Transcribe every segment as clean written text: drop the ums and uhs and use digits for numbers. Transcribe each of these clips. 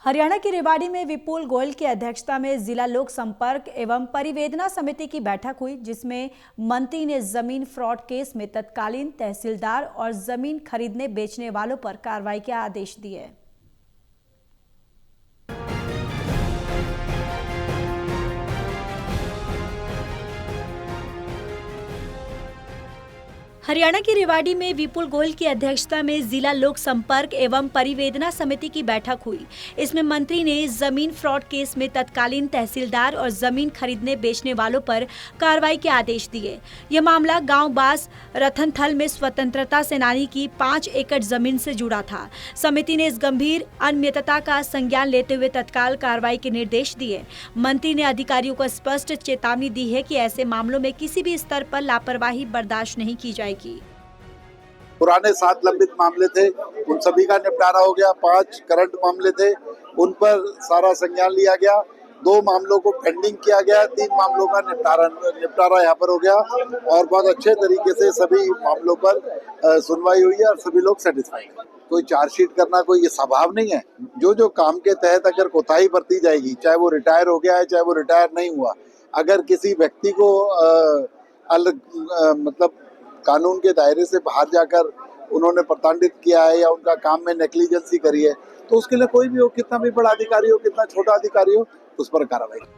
हरियाणा के रेवाड़ी में विपुल गोयल की अध्यक्षता में जिला लोक संपर्क एवं परिवेदना समिति की बैठक हुई, जिसमें मंत्री ने जमीन फ्रॉड केस में तत्कालीन तहसीलदार और जमीन खरीदने बेचने वालों पर कार्रवाई के आदेश दिए। हरियाणा के रेवाड़ी में विपुल गोयल की अध्यक्षता में जिला लोक संपर्क एवं परिवेदना समिति की बैठक हुई। इसमें मंत्री ने जमीन फ्रॉड केस में तत्कालीन तहसीलदार और जमीन खरीदने बेचने वालों पर कार्रवाई के आदेश दिए। यह मामला गांव बास रतनथल में स्वतंत्रता सेनानी की 5 एकड़ जमीन से जुड़ा था। समिति ने इस गंभीर अनियमितता का संज्ञान लेते हुए तत्काल कार्रवाई के निर्देश दिए। मंत्री ने अधिकारियों को स्पष्ट चेतावनी दी है कि ऐसे मामलों में किसी भी स्तर पर लापरवाही बर्दाश्त नहीं की जाएगी। पुराने 7 लंबित मामले थे, उन सभी का निपटारा हो गया। 5 करंट मामले थे, उन पर सारा संज्ञान लिया गया। 2 मामलों को पेंडिंग किया गया, 3 मामलों का निपटारा यहाँ पर हो गया और बहुत अच्छे तरीके से सभी मामलों पर सुनवाई हुई है और सभी लोग सेटिस्फाइड। कोई चार्जशीट करना कोई ये स्वभाव नहीं है। जो काम के तहत अगर कोताही बरती जाएगी, चाहे वो रिटायर हो गया है, चाहे वो रिटायर नहीं हुआ, अगर किसी व्यक्ति को मतलब कानून के दायरे से बाहर जाकर उन्होंने प्रताड़ित किया है या उनका काम में नेग्लिजेंसी करी है, तो उसके लिए कोई भी हो, कितना भी बड़ा अधिकारी हो, कितना छोटा अधिकारी हो, उस पर कार्रवाई।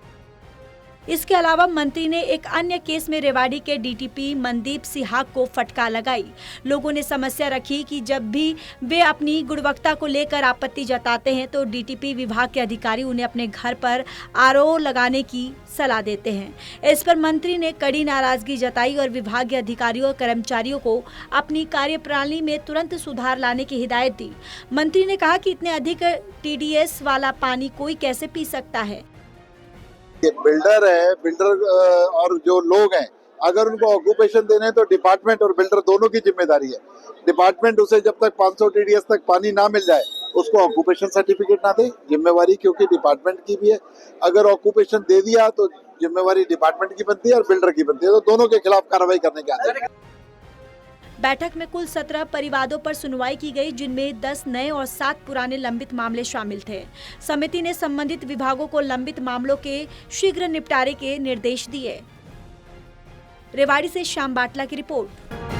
इसके अलावा मंत्री ने एक अन्य केस में रेवाड़ी के डीटीपी मनदीप सिहाग को फटकार लगाई। लोगों ने समस्या रखी कि जब भी वे अपनी गुणवत्ता को लेकर आपत्ति जताते हैं तो डीटीपी विभाग के अधिकारी उन्हें अपने घर पर आरओ लगाने की सलाह देते हैं। इस पर मंत्री ने कड़ी नाराजगी जताई और विभागीय अधिकारियों और कर्मचारियों को अपनी कार्यप्रणाली में तुरंत सुधार लाने की हिदायत दी। मंत्री ने कहा कि इतने अधिक टीडीएस वाला पानी कोई कैसे पी सकता है। बिल्डर है, बिल्डर और जो लोग हैं, अगर उनको ऑक्यूपेशन देने हैं तो डिपार्टमेंट और बिल्डर दोनों की जिम्मेदारी है। डिपार्टमेंट उसे जब तक 500 टीडीएस तक पानी ना मिल जाए उसको ऑक्यूपेशन सर्टिफिकेट ना दे, जिम्मेवारी क्योंकि डिपार्टमेंट की भी है। अगर ऑक्यूपेशन दे दिया तो जिम्मेवारी डिपार्टमेंट की बनती है और बिल्डर की बनती है, तो दोनों के खिलाफ कार्रवाई करने के आदेश। बैठक में कुल 17 परिवादों पर सुनवाई की गई, जिनमें 10 नए और 7 पुराने लंबित मामले शामिल थे। समिति ने संबंधित विभागों को लंबित मामलों के शीघ्र निपटारे के निर्देश दिए। रेवाड़ी से श्याम बाटला की रिपोर्ट।